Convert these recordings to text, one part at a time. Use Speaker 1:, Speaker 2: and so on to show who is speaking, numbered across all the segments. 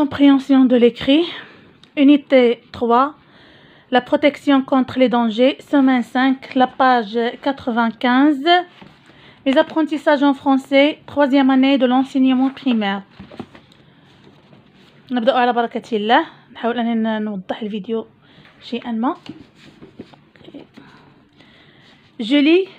Speaker 1: Compréhension de l'écrit. Unité 3. La protection contre les dangers. Semaine 5, la page 95. Les apprentissages en français. 3e année de l'enseignement primaire. نبدأ على بركة الله. نحاول أن نوضح الفيديو شيئا ما. Je lis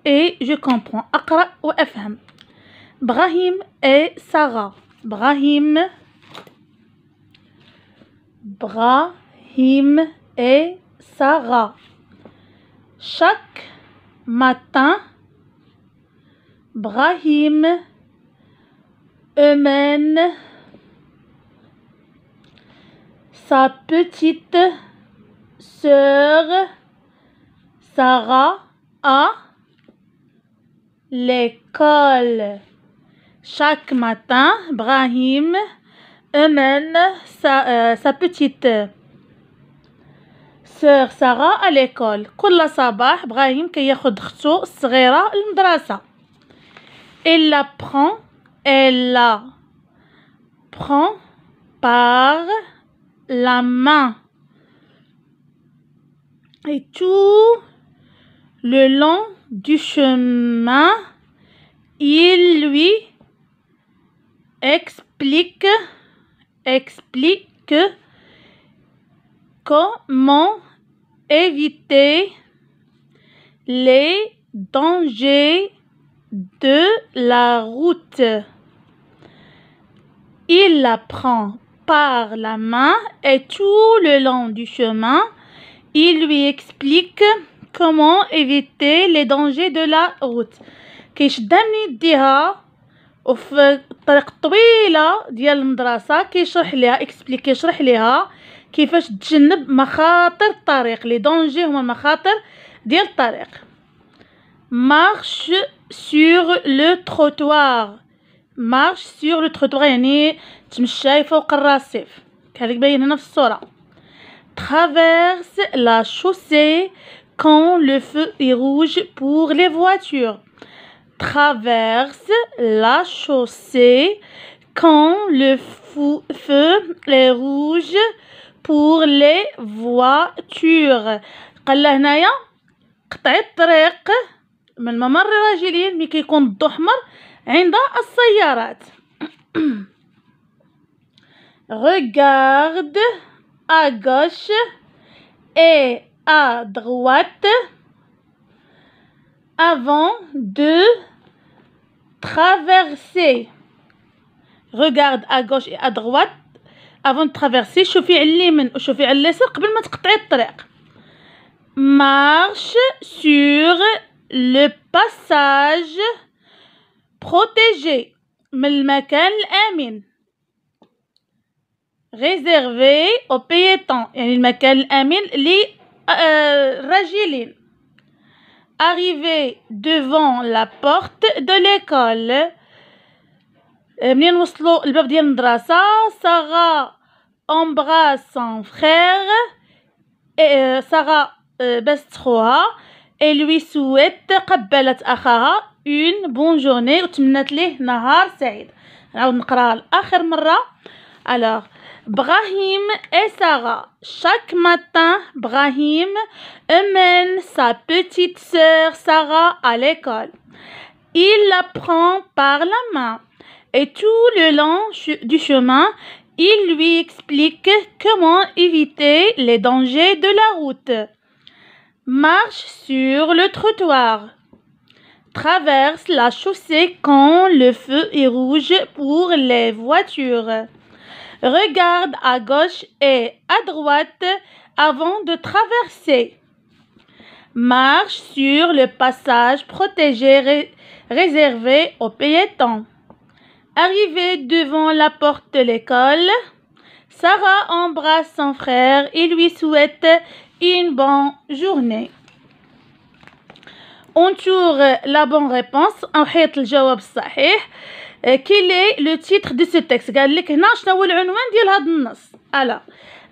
Speaker 1: et je comprends. أقرأ وأفهم. Brahim et Sarah. Brahim et Sarah. Chaque matin, Brahim emmène sa petite sœur Sarah à l'école. Chaque matin, Brahim emmène sa petite sœur Sarah à l'école. كل صباح إبراهيم كياخد أخته الصغيرة للمدرسة. Elle la prend par la main. Et tout le long du chemin, il lui explique comment éviter les dangers de la route. Il la prend par la main et tout le long du chemin, il lui explique comment éviter les dangers de la route. كيشدها من يديها وفي الطريق الطويله ديال المدرسه كيشرح ليها كيفاش تجنب مخاطر الطريق. لي دونجي هما المخاطر ديال الطريق. marche sur le trottoir يعني تمشي فوق الرصيف كذلك باين هنا في الصوره. traverse la chaussée quand le feu est rouge pour les voitures. Traverse la chaussée quand le feu est rouge pour les voitures. قال له هنايا قطع الطريق من ممر الراجلين ملي كيكون الضو احمر عند السيارات. Regarde à gauche et à droite avant de traverser. Regarde à gauche et à droite avant de traverser. شوفي على اليمين وشوفي على اليسار قبل ما تقطعي الطريق. Marche sur le passage protégé من المكان الآمن. réservé aux piétons يعني المكان الآمن للراجلين. arrivé devant la porte de l'école. منين وصلوا الباب ديال المدرسة Sarah embrasse son frère. Sarah بست خوها et lui souhaite قبلت أخاها une bonne journée وتمنت ليه نهار سعيد. نعاود نقراها لآخر مرة. alors Brahim et Sarah. Chaque matin, Brahim emmène sa petite sœur Sarah à l'école. Il la prend par la main et tout le long du chemin, il lui explique comment éviter les dangers de la route. Marche sur le trottoir. Traverse la chaussée quand le feu est rouge pour les voitures. Regarde à gauche et à droite avant de traverser. Marche sur le passage protégé réservé aux piétons. Arrivé devant la porte de l'école, Sarah embrasse son frère et lui souhaite une bonne journée. Entoure la bonne réponse. انحيط الجواب الصحيح. Quel est le titre de ce texte؟ قال لك هنا شنو هو العنوان ديال هذا النص. alors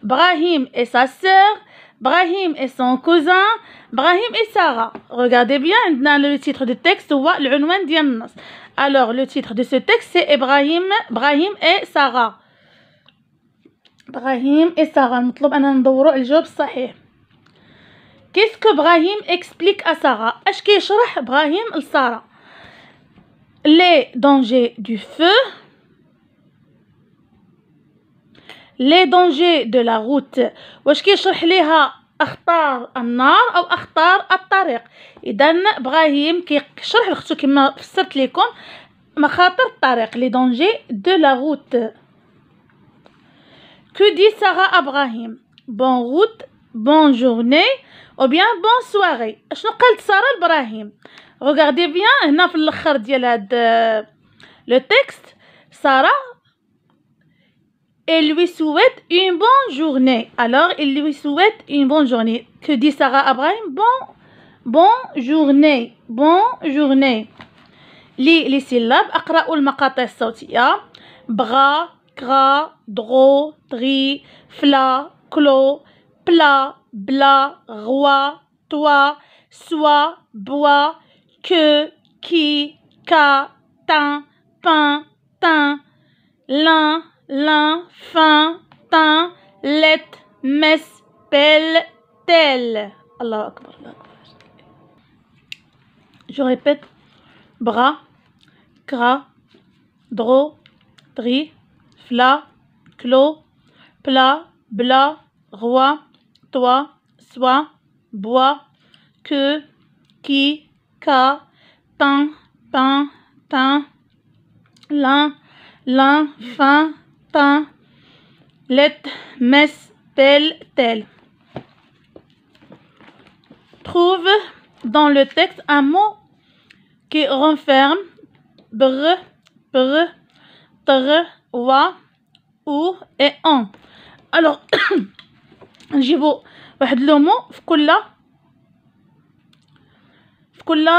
Speaker 1: Brahim et sa sœur, Brahim et son cousin, Brahim et Sarah. Regardez bien, le titre du texte هو العنوان ديال النص. Alors, le titre de ce texte, c'est Brahim et Sarah. إبراهيم et Sarah. المطلوب أننا ندوروا الجواب الصحيح. Qu'est-ce que Brahim explique à Sarah? اش كيشرح إبراهيم لسارة؟ Les dangers du feu, les dangers de la route. واش كيشرح ليها أخطار النار أو أخطار الطريق؟ إذا إبراهيم كيشرح لختو كما فسرت لكم مخاطر الطريق. Les dangers de la route. Que dit Sarah à Brahim? Bonne route, bonne journée ou bien bonne soirée. شنو قالت سارة لإبراهيم؟ Regardez bien هنا في الآخر ديال هاد le texte. Sarah, elle lui souhaite une bonne journée. Alors, il lui souhaite une bonne journée. Que dit Sarah à Brahim? Bonne journée, bonne journée. Les syllabes. أقرأوا المقاطع الصوتية. بغا, gras, drô, dri, fla, clos, plat, bla, roi, toi, soit, bois, que, qui, ca, tin, pain, tin, lin, lin, fin, tin, let, mes, pelle, tel. Allah Akbar. Je répète. Bras, gras, drô, dri, fla, clos, plat, bla, roi, toi, soit, bois, que, qui, ca, tin, pain, tin, lin, lin, fin, tin, let, mes, pelle, tel. Trouve dans le texte un mot qui renferme br, pr, tr, wa, ou et en. Alors نجيبو واحد لو مو في كل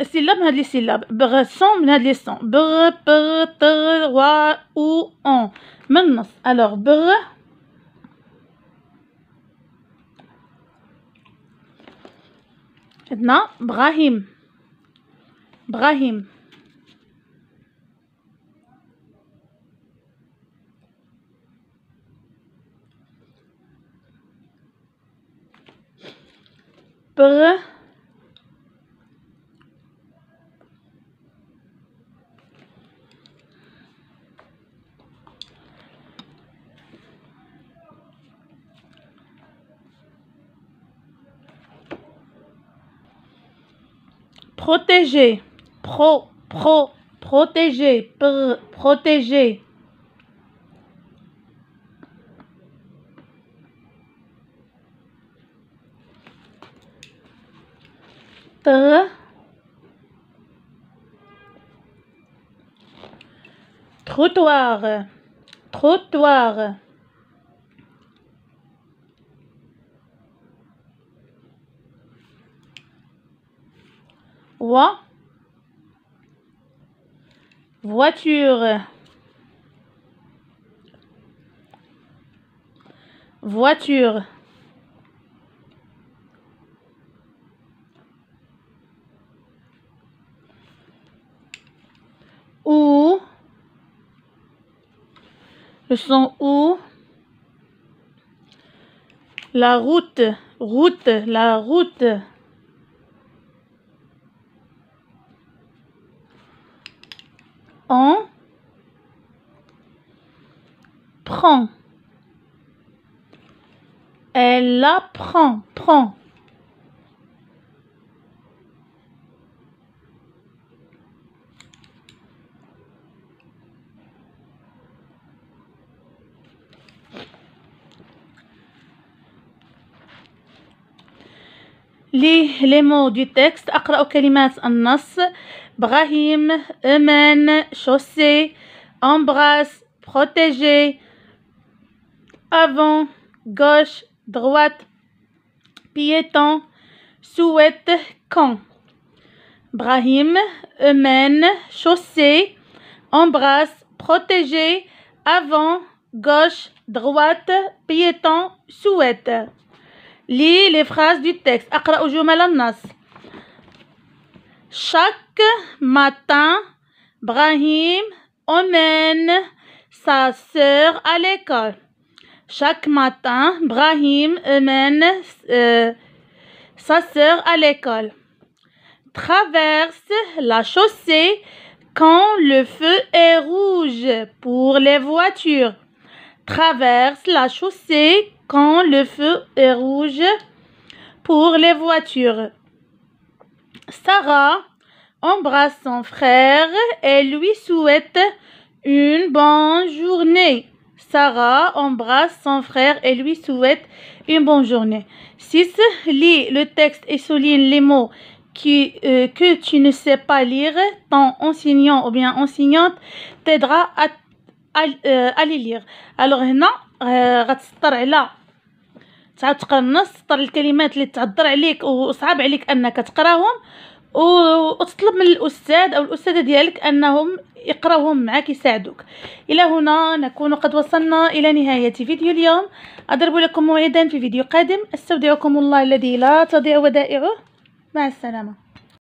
Speaker 1: سيلاب من هاد لي سيلاب. بغ سون من هاد لي سون. بغ بر تر وا او ان من النص. الوغ بغ عندنا إبراهيم. بر protéger. Protéger. Protéger. Trottoir. Voiture. Ou le son ou. La route. La route. On prend. Elle la prend. Les mots du texte. أقرأ كلمات النص. إبراهيم, emmène, chaussée, embrasse, protéger, avant, gauche, droite, piéton, souhaite, quand. Ibrahim, emmène, chaussée, embrasse, protéger, avant, gauche, droite, piéton, souhaite. Lis les phrases du texte. أقرأ جمل النص. Chaque matin, Ibrahim emmène sa sœur à l'école. Chaque matin, Brahim mène sa sœur à l'école. Traverse la chaussée quand le feu est rouge pour les voitures. Traverse la chaussée quand le feu est rouge pour les voitures. Sarah embrasse son frère et lui souhaite une bonne journée. Sarah embrasse son frère et lui souhaite une bonne journée. 6. Lis le texte et souligne les mots que tu ne sais pas lire. Ton enseignant ou bien enseignante t'aidera à les lire. Alors هنا غتسطر على تعاود تقرا النص، تسطر الكلمات اللي تعذر عليك وصعب عليك انك تقراهم، وتطلب من الاستاذ او الاستاذه ديالك انهم يقراوهم معك يساعدوك. الى هنا نكون قد وصلنا الى نهايه فيديو اليوم. اضرب لكم موعدا في فيديو قادم. استودعكم الله الذي لا تضيع ودائعه. مع السلامه.